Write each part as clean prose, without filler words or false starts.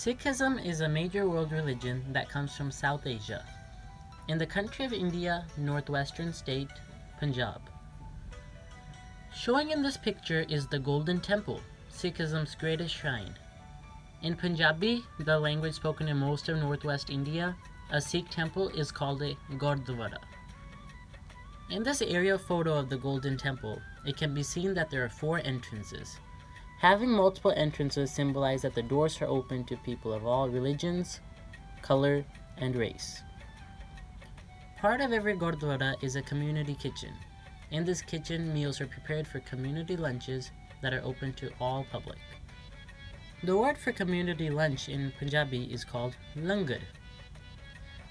Sikhism is a major world religion that comes from South Asia, in the country of India, northwestern state, Punjab. Showing in this picture is the Golden Temple, Sikhism's greatest shrine. In Punjabi, the language spoken in most of northwest India, a Sikh temple is called a Gurdwara. In this aerial photo of the Golden Temple, it can be seen that there are 4 entrances. Having multiple entrances symbolize that the doors are open to people of all religions, color, and race. Part of every Gurdwara is a community kitchen. In this kitchen, meals are prepared for community lunches that are open to all public. The word for community lunch in Punjabi is called langar.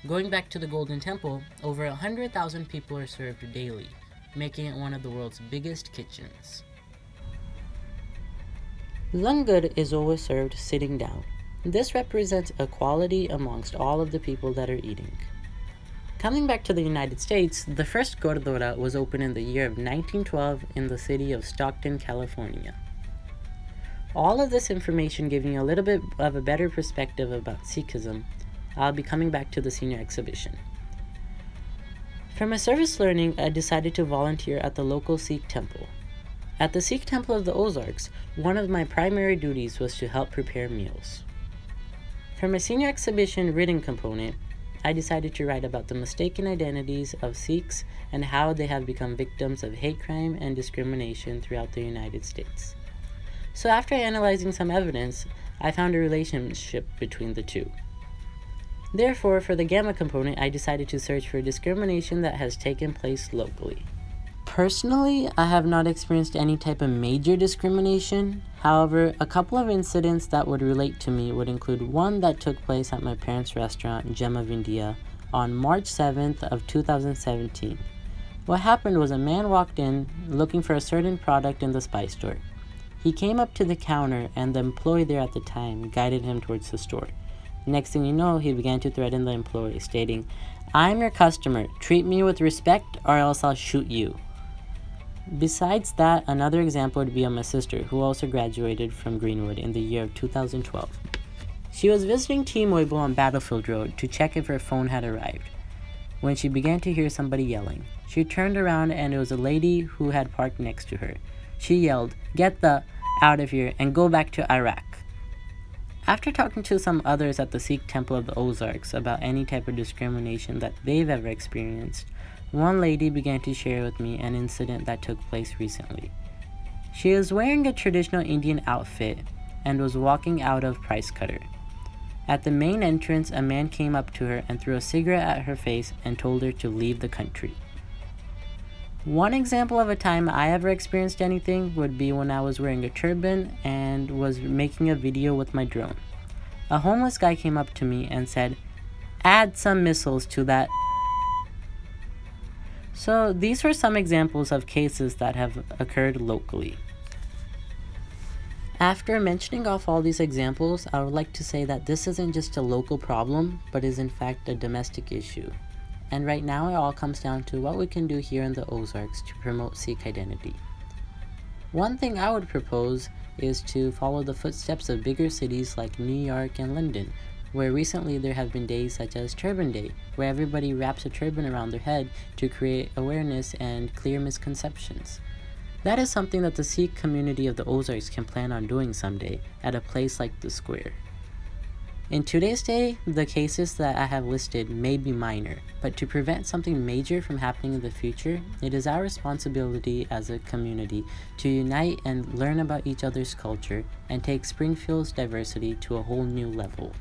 Going back to the Golden Temple, over 100,000 people are served daily, making it one of the world's biggest kitchens. Langar is always served sitting down. This represents equality amongst all of the people that are eating. Coming back to the United States, the first Gurdwara was opened in the year of 1912 in the city of Stockton, California. All of this information giving you a little bit of a better perspective about Sikhism, I'll be coming back to the senior exhibition. For my service learning, I decided to volunteer at the local Sikh temple. At the Sikh temple of the Ozarks, one of my primary duties was to help prepare meals. For my senior exhibition written component, I decided to write about the mistaken identities of Sikhs and how they have become victims of hate crime and discrimination throughout the United States. So after analyzing some evidence, I found a relationship between the two. Therefore, for the gamma component, I decided to search for discrimination that has taken place locally. Personally, I have not experienced any type of major discrimination. However, a couple of incidents that would relate to me would include one that took place at my parents' restaurant, Gem of India, on March 7th of 2017. What happened was a man walked in looking for a certain product in the spice store. He came up to the counter and the employee there at the time guided him towards the store. Next thing you know, he began to threaten the employee, stating, "I'm your customer, treat me with respect or else I'll shoot you." Besides that, another example would be of my sister, who also graduated from Greenwood in the year of 2012. She was visiting Team Weibo on Battlefield Road to check if her phone had arrived, when she began to hear somebody yelling. She turned around and it was a lady who had parked next to her. She yelled, "Get the out of here and go back to Iraq." After talking to some others at the Sikh temple of the Ozarks about any type of discrimination that they've ever experienced, one lady began to share with me an incident that took place recently. She was wearing a traditional Indian outfit and was walking out of Price Cutter. At the main entrance, a man came up to her and threw a cigarette at her face and told her to leave the country. One example of a time I ever experienced anything would be when I was wearing a turban and was making a video with my drone. A homeless guy came up to me and said, "Add some missiles to that." So these were some examples of cases that have occurred locally. After mentioning off all these examples, I would like to say that this isn't just a local problem, but is in fact a domestic issue. And right now it all comes down to what we can do here in the Ozarks to promote Sikh identity. One thing I would propose is to follow the footsteps of bigger cities like New York and London, where recently there have been days such as Turban Day, where everybody wraps a turban around their head to create awareness and clear misconceptions. That is something that the Sikh community of the Ozarks can plan on doing someday at a place like the Square. In today's day, the cases that I have listed may be minor, but to prevent something major from happening in the future, it is our responsibility as a community to unite and learn about each other's culture and take Springfield's diversity to a whole new level.